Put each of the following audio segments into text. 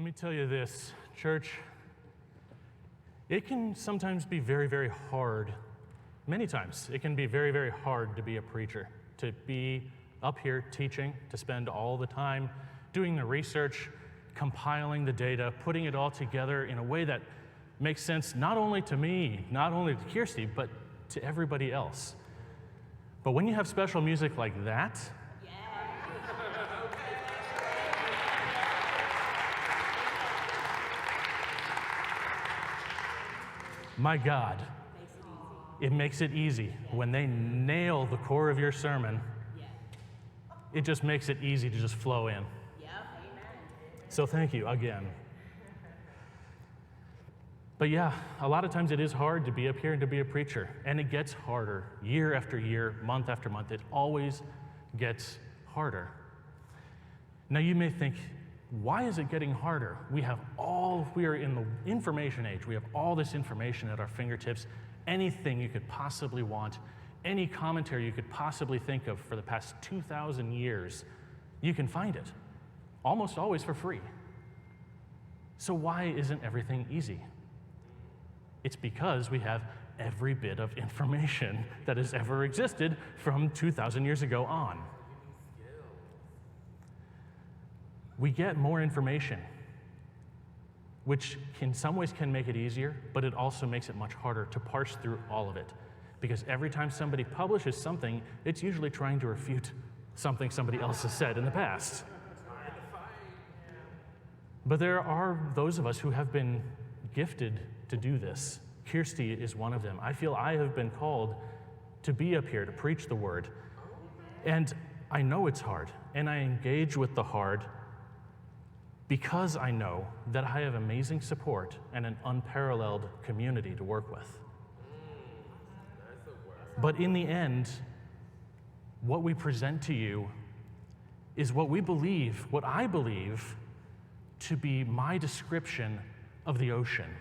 Let me tell you this, church, it can sometimes be very, very hard. Many times, it can be very, very hard to be a preacher, to be up here teaching, to spend all the time doing the research, compiling the data, putting it all together in a way that makes sense not only to me, not only to Kirsty, but to everybody else. But when you have special music like that, my God, it makes it easy. When they nail the core of your sermon, it just makes it easy to just flow in. So thank you again. But yeah, a lot of times it is hard to be up here and to be a preacher, and it gets harder year after year, month after month. It always gets harder. Now you may think, why is it getting harder? We are in the information age. We have all this information at our fingertips. Anything you could possibly want, any commentary you could possibly think of for the past 2,000 years, you can find it, almost always for free. So why isn't everything easy? It's because we have every bit of information that has ever existed from 2,000 years ago on. We get more information, which in some ways can make it easier, but it also makes it much harder to parse through all of it. Because every time somebody publishes something, it's usually trying to refute something somebody else has said in the past. But there are those of us who have been gifted to do this. Kirsty is one of them. I feel I have been called to be up here to preach the word. And I know it's hard, and I engage with the hard because I know that I have amazing support and an unparalleled community to work with. But in the end, what we present to you is what I believe to be my description of the ocean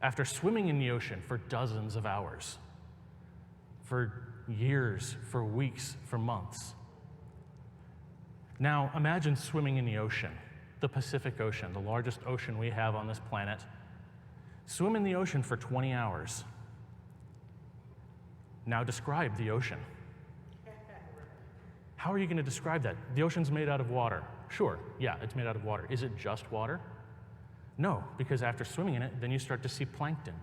after swimming in the ocean for dozens of hours, for years, for weeks, for months. Now, imagine swimming in the ocean, the Pacific Ocean, the largest ocean we have on this planet. Swim in the ocean for 20 hours. Now describe the ocean. How are you going to describe that? The ocean's made out of water. Sure, yeah, it's made out of water. Is it just water? No, because after swimming in it, then you start to see plankton.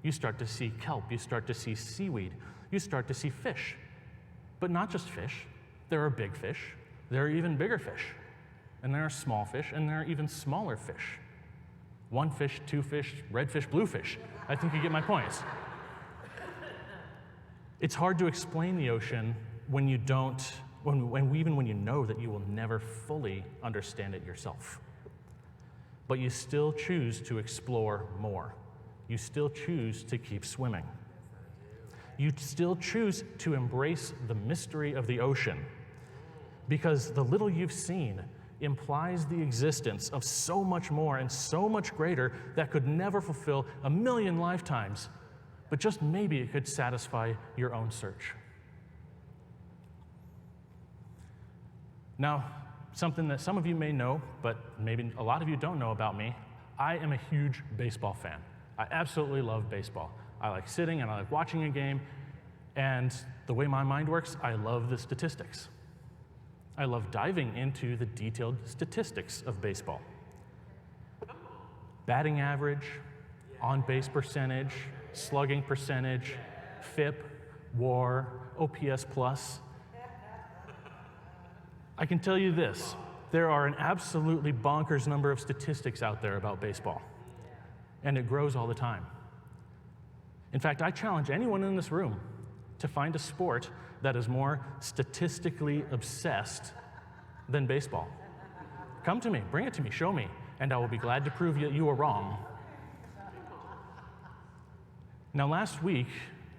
You start to see kelp. You start to see seaweed. You start to see fish. But not just fish. There are big fish. There are even bigger fish. And there are small fish, and there are even smaller fish. 1 fish, 2 fish, red fish, blue fish. I think you get my points. It's hard to explain the ocean when you don't, even when you know that you will never fully understand it yourself. But you still choose to explore more. You still choose to keep swimming. You still choose to embrace the mystery of the ocean because the little you've seen implies the existence of so much more and so much greater that could never fulfill 1,000,000 lifetimes, but just maybe it could satisfy your own search. Now, something that some of you may know, but maybe a lot of you don't know about me, I am a huge baseball fan. I absolutely love baseball. I like sitting and I like watching a game, and the way my mind works, I love the statistics. I love diving into the detailed statistics of baseball. Batting average, on-base percentage, slugging percentage, FIP, WAR, OPS plus. I can tell you this, there are an absolutely bonkers number of statistics out there about baseball, and it grows all the time. In fact, I challenge anyone in this room to find a sport that is more statistically obsessed than baseball. Come to me, bring it to me, show me, and I will be glad to prove you are wrong. Now, last week,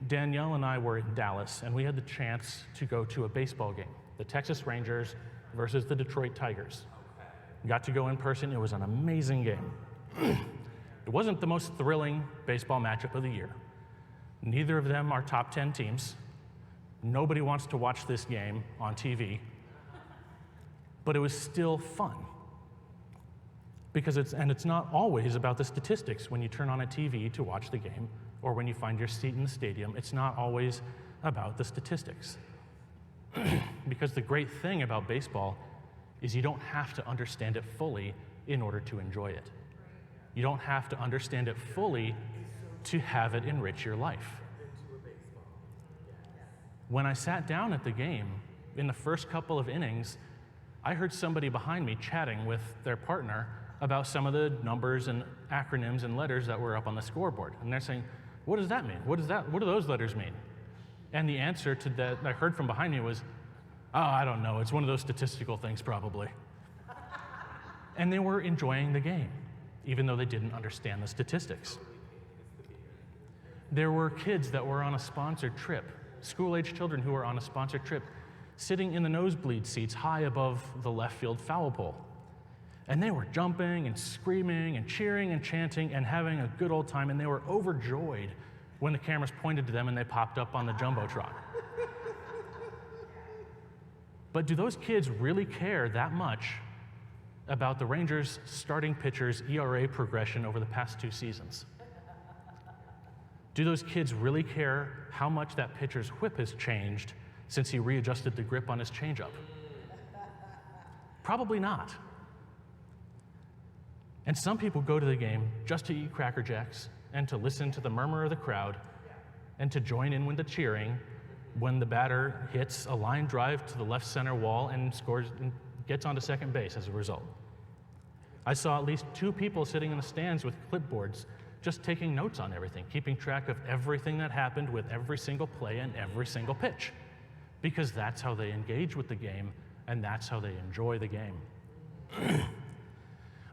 Danielle and I were in Dallas, and we had the chance to go to a baseball game, the Texas Rangers versus the Detroit Tigers. Got to go in person. It was an amazing game. It wasn't the most thrilling baseball matchup of the year. Neither of them are top 10 teams. Nobody wants to watch this game on TV. But it was still fun. It's not always about the statistics when you turn on a TV to watch the game or when you find your seat in the stadium. It's not always about the statistics. Because the great thing about baseball is you don't have to understand it fully in order to enjoy it. You don't have to understand it fully to have it enrich your life. When I sat down at the game, in the first couple of innings, I heard somebody behind me chatting with their partner about some of the numbers and acronyms and letters that were up on the scoreboard. And they're saying, what does that mean? What do those letters mean? And the answer to that I heard from behind me was, oh, I don't know, it's one of those statistical things probably. And they were enjoying the game, even though they didn't understand the statistics. There were kids that were on a sponsored trip, school-age children who were on a sponsored trip, sitting in the nosebleed seats high above the left field foul pole. And they were jumping and screaming and cheering and chanting and having a good old time, and they were overjoyed when the cameras pointed to them and they popped up on the Jumbotron. But do those kids really care that much about the Rangers' starting pitcher's ERA progression over the past 2 seasons? Do those kids really care how much that pitcher's whip has changed since he readjusted the grip on his changeup? Probably not. And some people go to the game just to eat Cracker Jacks and to listen to the murmur of the crowd and to join in with the cheering when the batter hits a line drive to the left center wall and scores and gets onto second base as a result. I saw at least 2 people sitting in the stands with clipboards just taking notes on everything, keeping track of everything that happened with every single play and every single pitch, because that's how they engage with the game and that's how they enjoy the game.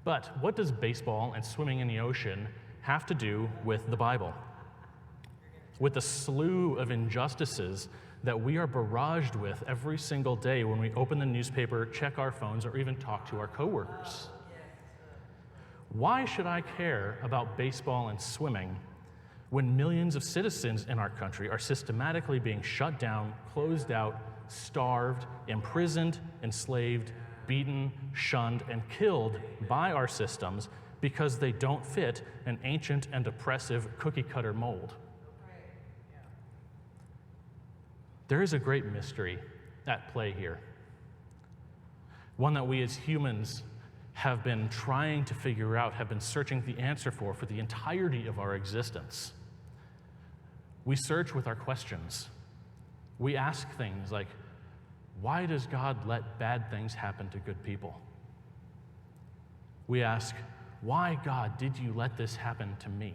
But what does baseball and swimming in the ocean have to do with the Bible? With the slew of injustices that we are barraged with every single day when we open the newspaper, check our phones, or even talk to our coworkers. Why should I care about baseball and swimming when millions of citizens in our country are systematically being shut down, closed out, starved, imprisoned, enslaved, beaten, shunned, and killed by our systems because they don't fit an ancient and oppressive cookie-cutter mold? There is a great mystery at play here, one that we as humans have been trying to figure out, have been searching the answer for the entirety of our existence. We search with our questions. We ask things like, why does God let bad things happen to good people? We ask, why, God, did you let this happen to me?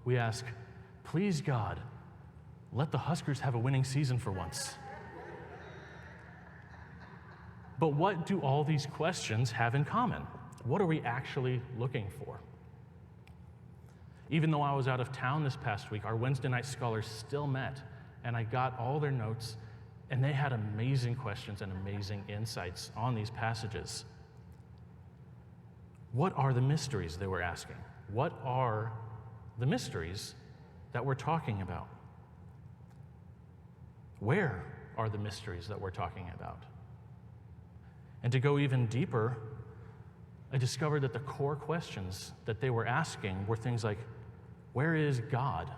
We ask, please, God, let the Huskers have a winning season for once. But what do all these questions have in common? What are we actually looking for? Even though I was out of town this past week, our Wednesday night scholars still met, and I got all their notes, and they had amazing questions and amazing insights on these passages. What are the mysteries they were asking? What are the mysteries that we're talking about? Where are the mysteries that we're talking about? And to go even deeper, I discovered that the core questions that they were asking were things like, where is God?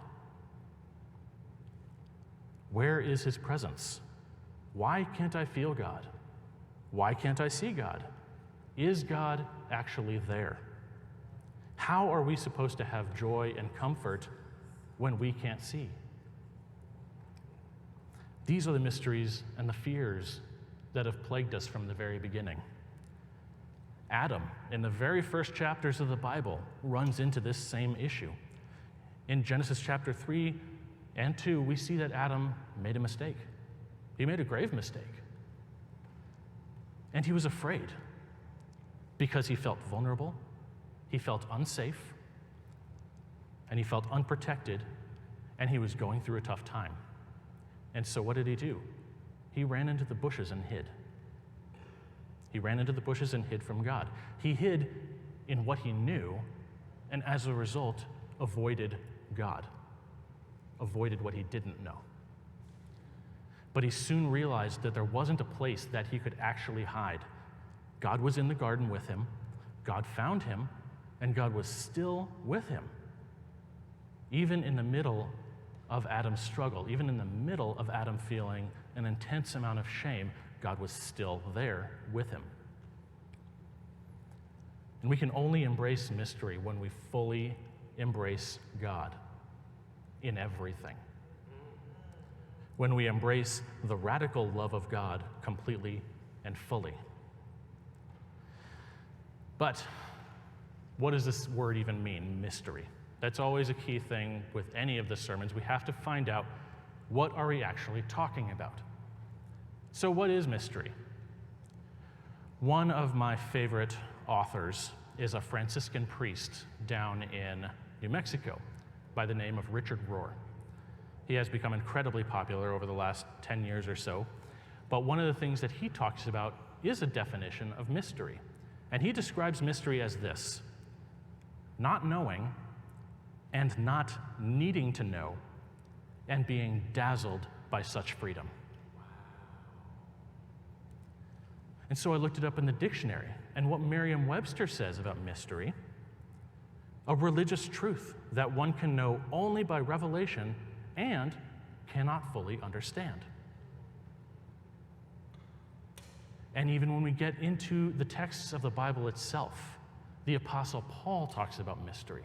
Where is his presence? Why can't I feel God? Why can't I see God? Is God actually there? How are we supposed to have joy and comfort when we can't see? These are the mysteries and the fears that have plagued us from the very beginning. Adam, in the very first chapters of the Bible, runs into this same issue. In Genesis chapter 3 and 2, we see that Adam made a mistake. He made a grave mistake. And he was afraid because he felt vulnerable, he felt unsafe, and he felt unprotected, and he was going through a tough time. And so what did he do? He ran into the bushes and hid. He ran into the bushes and hid from God. He hid in what he knew, and as a result, avoided God, avoided what he didn't know. But he soon realized that there wasn't a place that he could actually hide. God was in the garden with him. God found him, and God was still with him. Even in the middle of Adam's struggle, even in the middle of Adam feeling an intense amount of shame, God was still there with him. And we can only embrace mystery when we fully embrace God in everything. When we embrace the radical love of God completely and fully. But what does this word even mean, mystery? That's always a key thing with any of the sermons. We have to find out, what are we actually talking about? So what is mystery? One of my favorite authors is a Franciscan priest down in New Mexico by the name of Richard Rohr. He has become incredibly popular over the last 10 years or so, but one of the things that he talks about is a definition of mystery. And he describes mystery as this: not knowing and not needing to know, and being dazzled by such freedom. And so I looked it up in the dictionary, and what Merriam-Webster says about mystery: a religious truth that one can know only by revelation and cannot fully understand. And even when we get into the texts of the Bible itself, the Apostle Paul talks about mystery.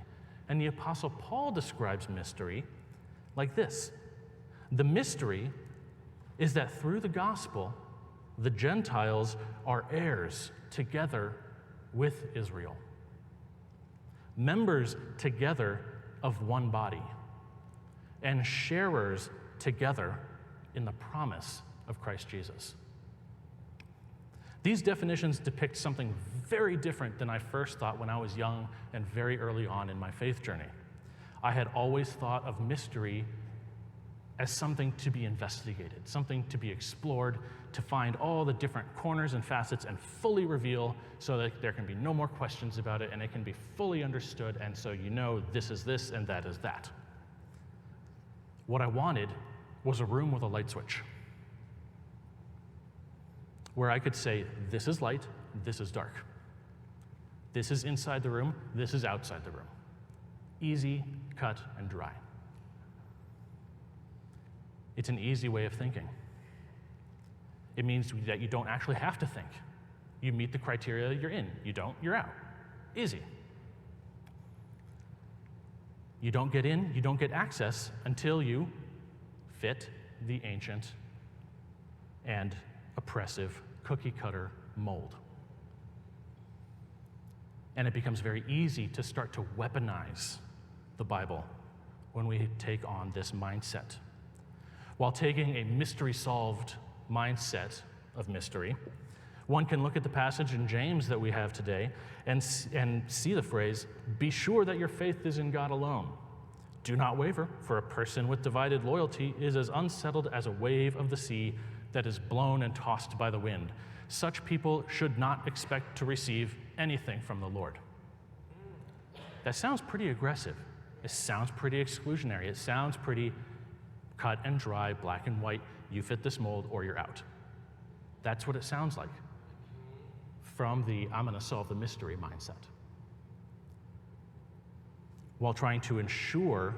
And the Apostle Paul describes mystery like this: the mystery is that through the gospel, the Gentiles are heirs together with Israel, members together of one body, and sharers together in the promise of Christ Jesus. These definitions depict something very different than I first thought when I was young and very early on in my faith journey. I had always thought of mystery as something to be investigated, something to be explored, to find all the different corners and facets and fully reveal so that there can be no more questions about it and it can be fully understood, and so you know this is this and that is that. What I wanted was a room with a light switch, where I could say, this is light, this is dark. This is inside the room, this is outside the room. Easy, cut, and dry. It's an easy way of thinking. It means that you don't actually have to think. You meet the criteria, you're in. You don't, you're out. Easy. You don't get in, you don't get access until you fit the ancient and oppressive cookie-cutter mold. And it becomes very easy to start to weaponize the Bible when we take on this mindset. While taking a mystery-solved mindset of mystery, one can look at the passage in James that we have today and see the phrase, "Be sure that your faith is in God alone. Do not waver, for a person with divided loyalty is as unsettled as a wave of the sea that is blown and tossed by the wind. Such people should not expect to receive anything from the Lord." That sounds pretty aggressive. It sounds pretty exclusionary. It sounds pretty cut and dry, black and white. You fit this mold or you're out. That's what it sounds like from the I'm going to solve the mystery mindset. While trying to ensure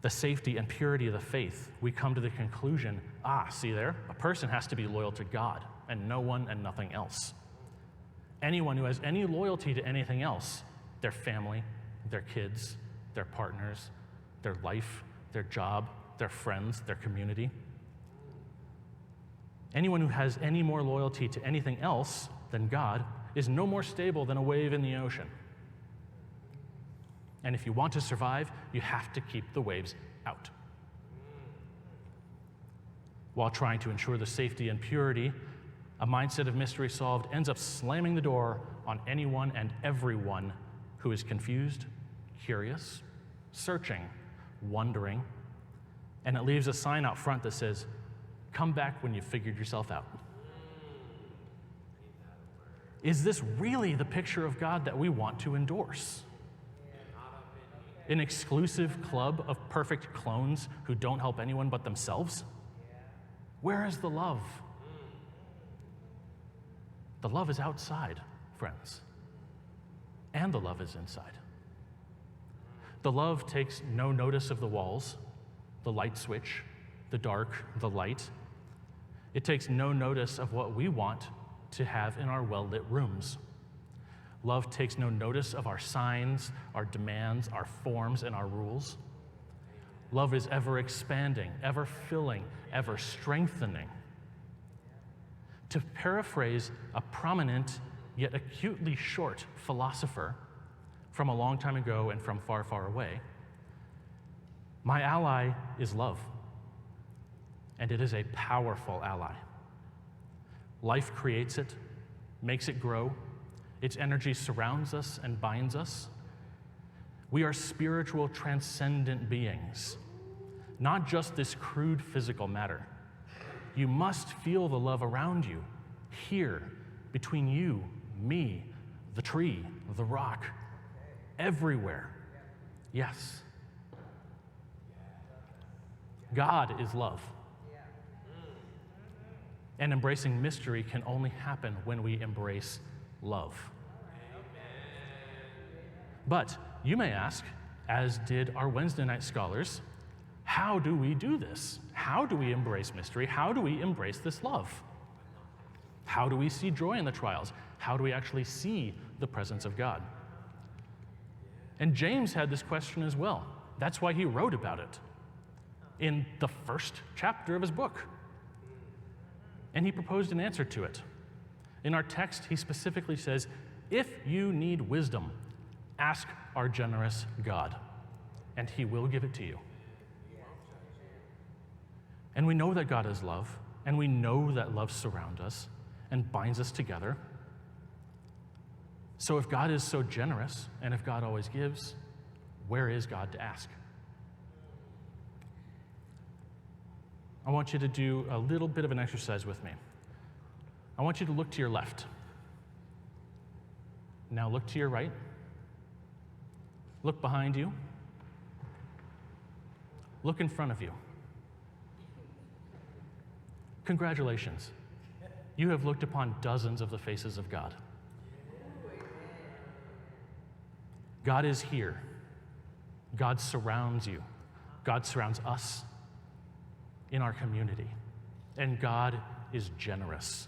the safety and purity of the faith, we come to the conclusion, see there, a person has to be loyal to God and no one and nothing else. Anyone who has any loyalty to anything else, their family, their kids, their partners, their life, their job, their friends, their community, anyone who has any more loyalty to anything else than God is no more stable than a wave in the ocean. And if you want to survive, you have to keep the waves out. While trying to ensure the safety and purity, a mindset of mystery solved ends up slamming the door on anyone and everyone who is confused, curious, searching, wondering, and it leaves a sign out front that says, "Come back when you've figured yourself out." Is this really the picture of God that we want to endorse? An exclusive club of perfect clones who don't help anyone but themselves? Where is the love? The love is outside, friends. And the love is inside. The love takes no notice of the walls, the light switch, the dark, the light. It takes no notice of what we want to have in our well-lit rooms. Love takes no notice of our signs, our demands, our forms, and our rules. Love is ever expanding, ever filling, ever strengthening. To paraphrase a prominent yet acutely short philosopher from a long time ago and from far, far away, my ally is love, and it is a powerful ally. Life creates it, makes it grow. Its energy surrounds us and binds us. We are spiritual, transcendent beings, not just this crude physical matter. You must feel the love around you, here, between you, me, the tree, the rock, everywhere. Yes. God is love. And embracing mystery can only happen when we embrace love. But you may ask, as did our Wednesday night scholars, how do we do this? How do we embrace mystery? How do we embrace this love? How do we see joy in the trials? How do we actually see the presence of God? And James had this question as well. That's why he wrote about it in the first chapter of his book. And he proposed an answer to it. In our text, he specifically says, if you need wisdom, ask our generous God, and he will give it to you. And we know that God is love, and we know that love surrounds us and binds us together. So if God is so generous, and if God always gives, where is God to ask? I want you to do a little bit of an exercise with me. I want you to look to your left. Now look to your right. Look behind you. Look in front of you. Congratulations. You have looked upon dozens of the faces of God. God is here. God surrounds you. God surrounds us in our community. And God is generous.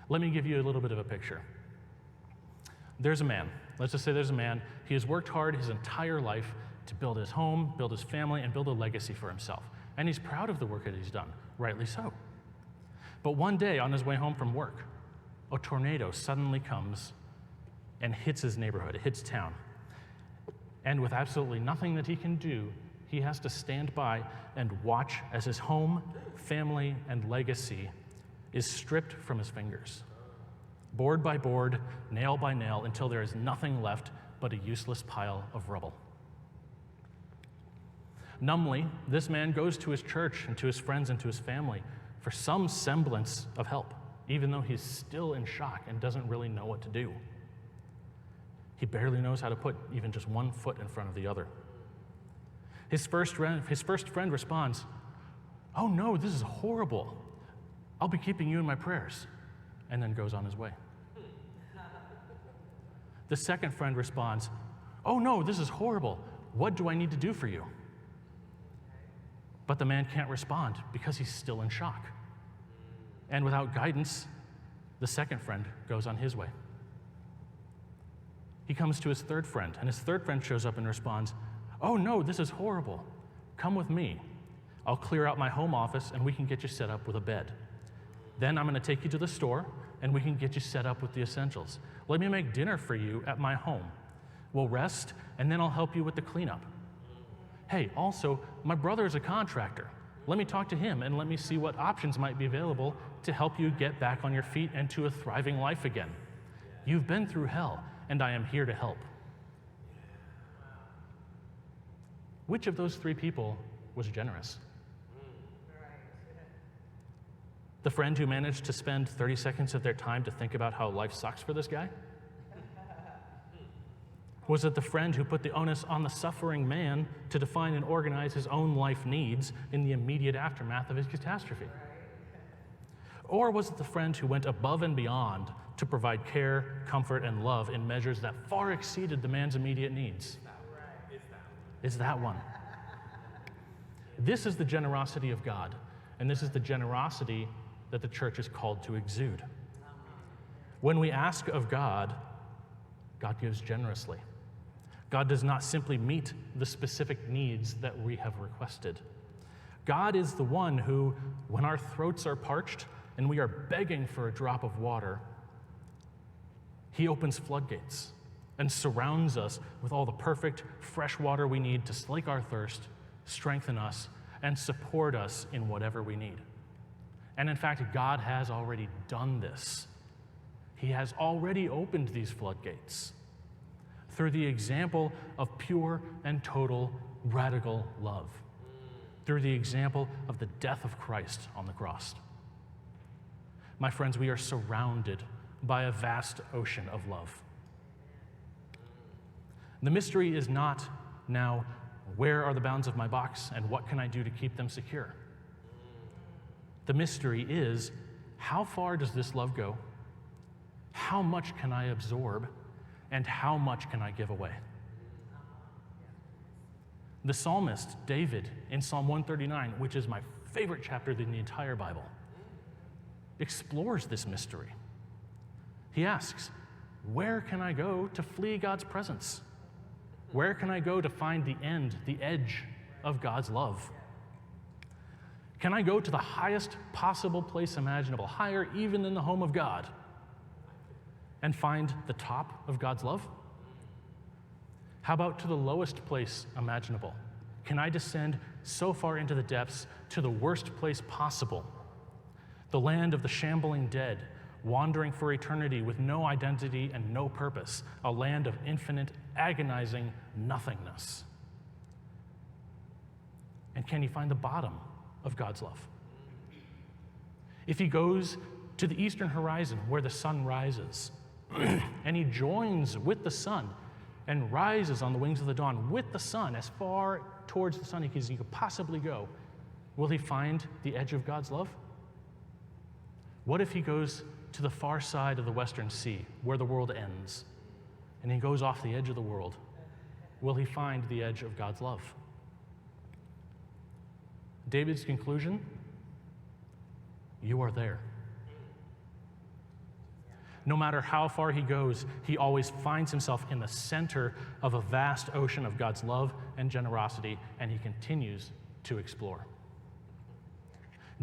Let me give you a little bit of a picture. There's a man. Let's just say there's a man. He has worked hard his entire life to build his home, build his family, and build a legacy for himself. And he's proud of the work that he's done, rightly so. But one day, on his way home from work, a tornado suddenly comes and hits his neighborhood, it hits town. And with absolutely nothing that he can do, he has to stand by and watch as his home, family, and legacy is stripped from his fingers. Board by board, nail by nail, until there is nothing left but a useless pile of rubble. Numbly, this man goes to his church and to his friends and to his family for some semblance of help, even though he's still in shock and doesn't really know what to do. He barely knows how to put even just one foot in front of the other. His first friend responds, "Oh no, this is horrible. I'll be keeping you in my prayers," and then goes on his way. The second friend responds, "Oh no, this is horrible. What do I need to do for you?" But the man can't respond because he's still in shock. And without guidance, the second friend goes on his way. He comes to his third friend, and his third friend shows up and responds, "Oh no, this is horrible. Come with me. I'll clear out my home office and we can get you set up with a bed. Then I'm going to take you to the store and we can get you set up with the essentials. Let me make dinner for you at my home. We'll rest and then I'll help you with the cleanup. Hey, also, my brother is a contractor. Let me talk to him and let me see what options might be available to help you get back on your feet and to a thriving life again. You've been through hell, and I am here to help." Which of those three people was generous? The friend who managed to spend 30 seconds of their time to think about how life sucks for this guy? Was it the friend who put the onus on the suffering man to define and organize his own life needs in the immediate aftermath of his catastrophe? Or was it the friend who went above and beyond to provide care, comfort, and love in measures that far exceeded the man's immediate needs? It's that one. This is the generosity of God, and this is the generosity that the church is called to exude. When we ask of God, God gives generously. God does not simply meet the specific needs that we have requested. God is the one who, when our throats are parched and we are begging for a drop of water, he opens floodgates and surrounds us with all the perfect fresh water we need to slake our thirst, strengthen us, and support us in whatever we need. And in fact, God has already done this. He has already opened these floodgates through the example of pure and total radical love, through the example of the death of Christ on the cross. My friends, we are surrounded by a vast ocean of love. The mystery is not now, where are the bounds of my box and what can I do to keep them secure? The mystery is, how far does this love go? How much can I absorb? And how much can I give away? The psalmist, David, in Psalm 139, which is my favorite chapter in the entire Bible, explores this mystery. He asks, where can I go to flee God's presence? Where can I go to find the end, the edge of God's love? Can I go to the highest possible place imaginable, higher even than the home of God, and find the top of God's love? How about to the lowest place imaginable? Can I descend so far into the depths to the worst place possible, the land of the shambling dead, wandering for eternity with no identity and no purpose, a land of infinite, agonizing nothingness? And can you find the bottom of God's love? If he goes to the eastern horizon where the sun rises, and he joins with the sun and rises on the wings of the dawn with the sun as far towards the sun as he could possibly go, will he find the edge of God's love? What if he goes to the far side of the western sea where the world ends and he goes off the edge of the world? Will he find the edge of God's love? David's conclusion: you are there. No matter how far he goes, he always finds himself in the center of a vast ocean of God's love and generosity, and he continues to explore.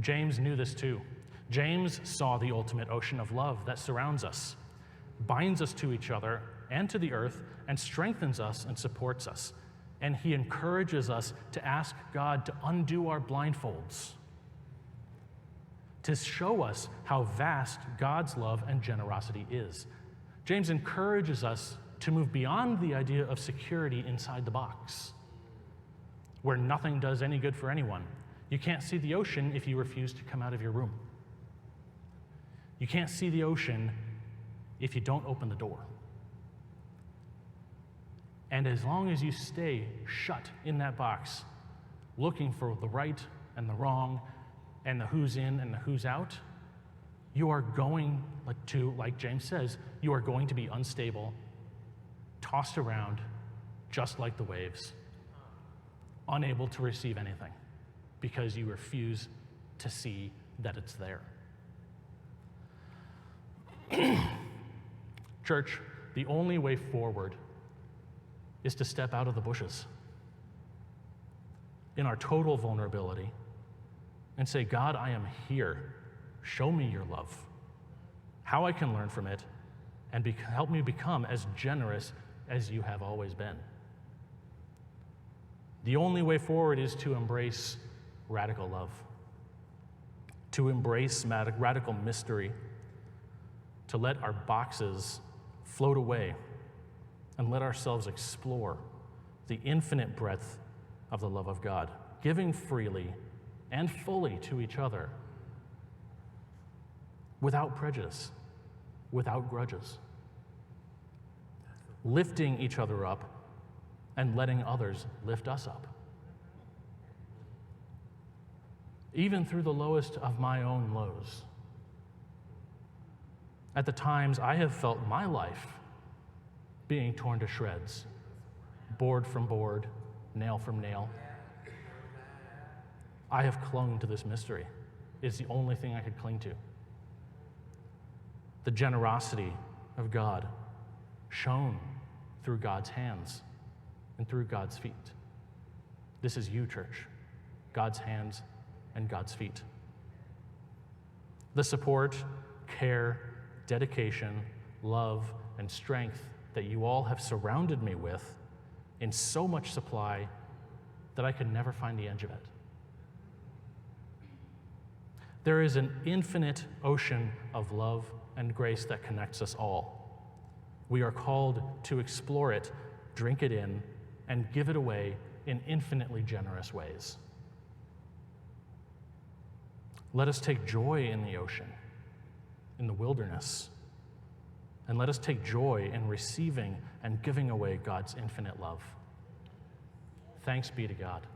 James knew this too. James saw the ultimate ocean of love that surrounds us, binds us to each other and to the earth, and strengthens us and supports us. And he encourages us to ask God to undo our blindfolds, to show us how vast God's love and generosity is. James encourages us to move beyond the idea of security inside the box, where nothing does any good for anyone. You can't see the ocean if you refuse to come out of your room. You can't see the ocean if you don't open the door. And as long as you stay shut in that box, looking for the right and the wrong, and the who's in and the who's out, you are going to, like James says, you are going to be unstable, tossed around, just like the waves, unable to receive anything, because you refuse to see that it's there. Church, the only way forward is to step out of the bushes in our total vulnerability and say, God, I am here. Show me your love, how I can learn from it, and help me become as generous as you have always been. The only way forward is to embrace radical love, to embrace radical mystery, to let our boxes float away and let ourselves explore the infinite breadth of the love of God, giving freely and fully to each other, without prejudice, without grudges, lifting each other up and letting others lift us up. Even through the lowest of my own lows, At the times I have felt my life being torn to shreds, board from board, nail from nail, I have clung to this mystery. It's the only thing I could cling to. The generosity of God shown through God's hands and through God's feet. This is you, church, God's hands and God's feet. The support, care, dedication, love, and strength that you all have surrounded me with in so much supply that I could never find the edge of it. There is an infinite ocean of love and grace that connects us all. We are called to explore it, drink it in, and give it away in infinitely generous ways. Let us take joy in the ocean, in the wilderness, and let us take joy in receiving and giving away God's infinite love. Thanks be to God.